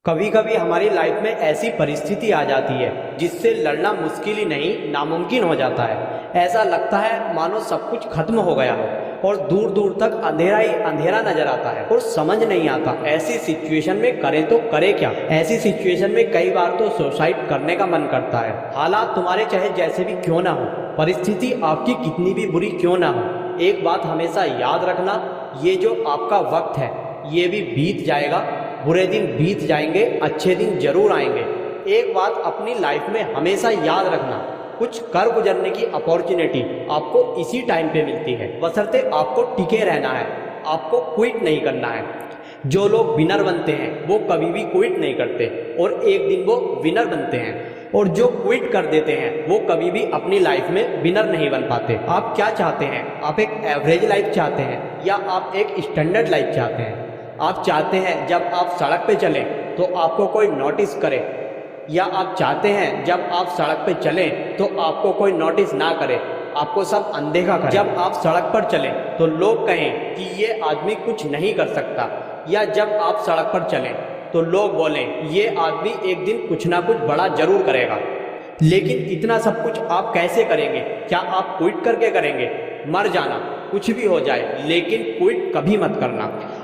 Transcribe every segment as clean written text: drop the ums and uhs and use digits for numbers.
कभी कभी हमारी लाइफ में ऐसी परिस्थिति आ जाती है जिससे लड़ना मुश्किल ही नहीं नामुमकिन हो जाता है। ऐसा लगता है मानो सब कुछ खत्म हो गया हो और दूर दूर तक अंधेरा ही अंधेरा नजर आता है और समझ नहीं आता ऐसी सिचुएशन में करें तो करें क्या। ऐसी सिचुएशन में कई बार तो सुसाइड करने का मन करता है। हालात तुम्हारे चाहे जैसे भी क्यों ना हो, परिस्थिति आपकी कितनी भी बुरी क्यों ना हो, एक बात हमेशा याद रखना, ये जो आपका वक्त है ये भी बीत जाएगा। बुरे दिन बीत जाएंगे, अच्छे दिन जरूर आएंगे। एक बात अपनी लाइफ में हमेशा याद रखना, कुछ कर गुजरने की अपॉर्चुनिटी आपको इसी टाइम पे मिलती है, बशर्ते आपको टिके रहना है, आपको क्विट नहीं करना है। जो लोग विनर बनते हैं वो कभी भी क्विट नहीं करते और एक दिन वो विनर बनते हैं, और जो क्विट कर देते हैं वो कभी भी अपनी लाइफ में विनर नहीं बन पाते। आप क्या चाहते हैं? आप एक एवरेज लाइफ चाहते हैं या आप एक स्टैंडर्ड लाइफ चाहते हैं? आप चाहते हैं जब आप सड़क पे चलें तो आपको कोई नोटिस करे, या आप चाहते हैं जब आप सड़क पे चलें तो आपको कोई नोटिस ना करे, आपको सब अनदेखा करे? जब आप सड़क पर चलें तो लोग कहें कि ये आदमी कुछ नहीं कर सकता, या जब आप सड़क पर चलें तो लोग बोलें ये आदमी एक दिन कुछ ना कुछ बड़ा जरूर करेगा। लेकिन इतना सब कुछ आप कैसे करेंगे? क्या आप क्विट करके करेंगे? मर जाना, कुछ भी हो जाए, लेकिन क्विट कभी मत करना।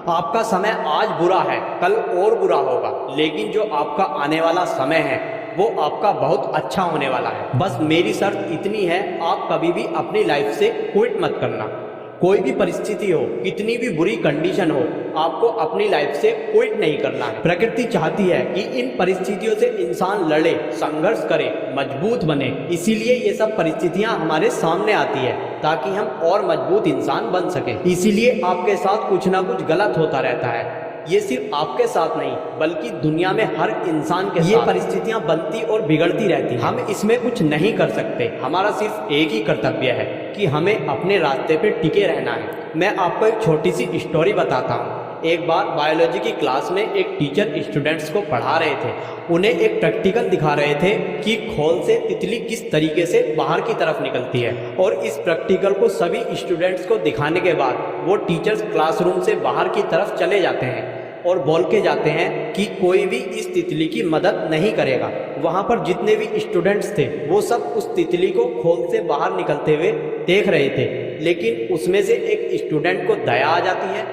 आपका समय आज बुरा है, कल और बुरा होगा, लेकिन जो आपका आने वाला समय है वो आपका बहुत अच्छा होने वाला है। बस मेरी शर्त इतनी है, आप कभी भी अपनी लाइफ से क्विट मत करना। कोई भी परिस्थिति हो, कितनी भी बुरी कंडीशन हो, आपको अपनी लाइफ से क्विट नहीं करना है। प्रकृति चाहती है कि इन परिस्थितियों से इंसान लड़े, संघर्ष करे, मजबूत बने। इसीलिए ये सब परिस्थितियां हमारे सामने आती है ताकि हम और मजबूत इंसान बन सके। इसीलिए आपके साथ कुछ ना कुछ गलत होता रहता है। ये सिर्फ आपके साथ नहीं बल्कि दुनिया में हर इंसान के साथ ये परिस्थितियां बनती और बिगड़ती रहती हैं। हम इसमें कुछ नहीं कर सकते। हमारा सिर्फ एक ही कर्तव्य है कि हमें अपने रास्ते पे टिके रहना है। मैं आपको एक छोटी सी स्टोरी बताता हूँ। एक बार बायोलॉजी की क्लास में एक टीचर स्टूडेंट्स को पढ़ा रहे थे। उन्हें एक प्रैक्टिकल दिखा रहे थे कि खोल से तितली किस तरीके से बाहर की तरफ निकलती है, और इस प्रैक्टिकल को सभी स्टूडेंट्स को दिखाने के बाद वो टीचर्स क्लासरूम से बाहर की तरफ चले जाते हैं और बोल के जाते हैं कि कोई भी इस तितली की मदद नहीं करेगा। वहाँ पर जितने भी स्टूडेंट्स थे वो सब उस तितली को खोल से बाहर निकलते हुए देख रहे थे, लेकिन उसमें से एक स्टूडेंट को दया आ जाती है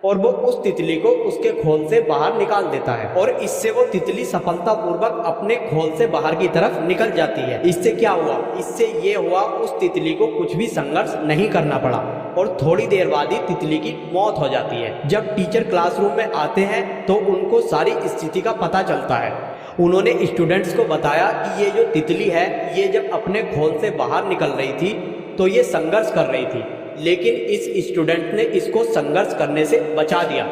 और वो उस तितली को उसके खोल से बाहर निकाल देता है, और इससे वो तितली सफलतापूर्वक अपने खोल से बाहर की तरफ निकल जाती है। इससे क्या हुआ? इससे ये हुआ उस तितली को कुछ भी संघर्ष नहीं करना पड़ा और थोड़ी देर बाद ही तितली की मौत हो जाती है। जब टीचर क्लासरूम में आते हैं तो उनको सारी स्थिति का पता चलता है। उन्होंने स्टूडेंट्स को बताया कि ये जो तितली है ये जब अपने खोल से बाहर निकल रही थी तो ये संघर्ष कर रही थी, लेकिन इस स्टूडेंट ने इसको संघर्ष करने से बचा दिया।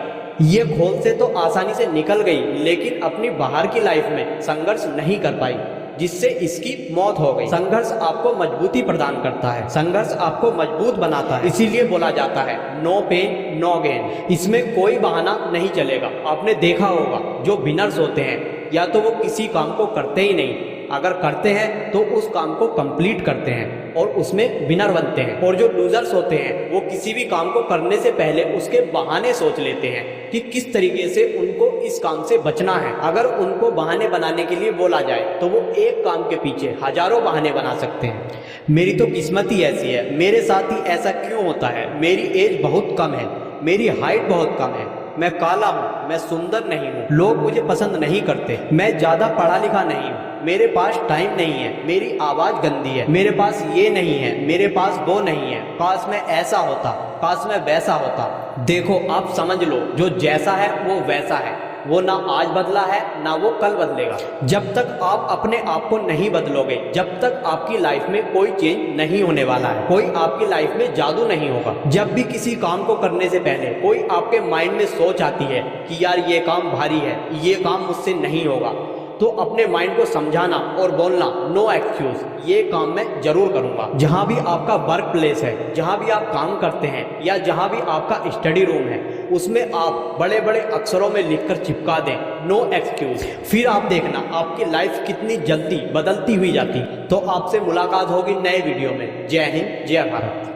ये खोल से तो आसानी से निकल गई, लेकिन अपनी बाहर की लाइफ में संघर्ष नहीं कर पाई, जिससे इसकी मौत हो गई। संघर्ष आपको मजबूती प्रदान करता है, संघर्ष आपको मजबूत बनाता है। इसीलिए बोला जाता है नो पेन नो गेन। इसमें कोई बहाना नहीं चलेगा। आपने देखा होगा जो विनर्स होते हैं या तो वो किसी काम को करते ही नहीं, अगर करते हैं तो उस काम को कंप्लीट करते हैं और उसमें विनर बनते हैं। और जो लूजर्स होते हैं वो किसी भी काम को करने से पहले उसके बहाने सोच लेते हैं कि किस तरीके से उनको इस काम से बचना है। अगर उनको बहाने बनाने के लिए बोला जाए तो वो एक काम के पीछे हजारों बहाने बना सकते हैं। मेरी तो किस्मत ही ऐसी है, मेरे साथ ही ऐसा क्यों होता है? मेरी एज बहुत कम है, मेरी हाइट बहुत कम है, मैं काला हूँ, मैं सुंदर नहीं हूँ, लोग मुझे पसंद नहीं करते, मैं ज्यादा पढ़ा लिखा नहीं हूँ, मेरे पास टाइम नहीं है, मेरी आवाज गंदी है, मेरे पास ये नहीं है, मेरे पास वो नहीं है, काश मैं ऐसा होता, काश मैं वैसा होता। देखो आप समझ लो, जो जैसा है वो वैसा है, वो ना आज बदला है ना वो कल बदलेगा। जब तक आप अपने आप को नहीं बदलोगे, जब तक आपकी लाइफ में कोई चेंज नहीं होने वाला है, कोई आपकी लाइफ में जादू नहीं होगा। जब भी किसी काम को करने से पहले कोई आपके माइंड में सोच आती है कि यार ये काम भारी है, ये काम मुझसे नहीं होगा, तो अपने माइंड को समझाना और बोलना नो एक्सक्यूज, ये काम मैं जरूर करूंगा। जहां भी आपका वर्क प्लेस है, जहां भी आप काम करते हैं या जहां भी आपका स्टडी रूम है, उसमें आप बड़े बड़े अक्षरों में लिखकर चिपका दें नो एक्सक्यूज। फिर आप देखना आपकी लाइफ कितनी जल्दी बदलती हुई जाती। तो आपसे मुलाकात होगी नए वीडियो में। जय हिंद, जय भारत।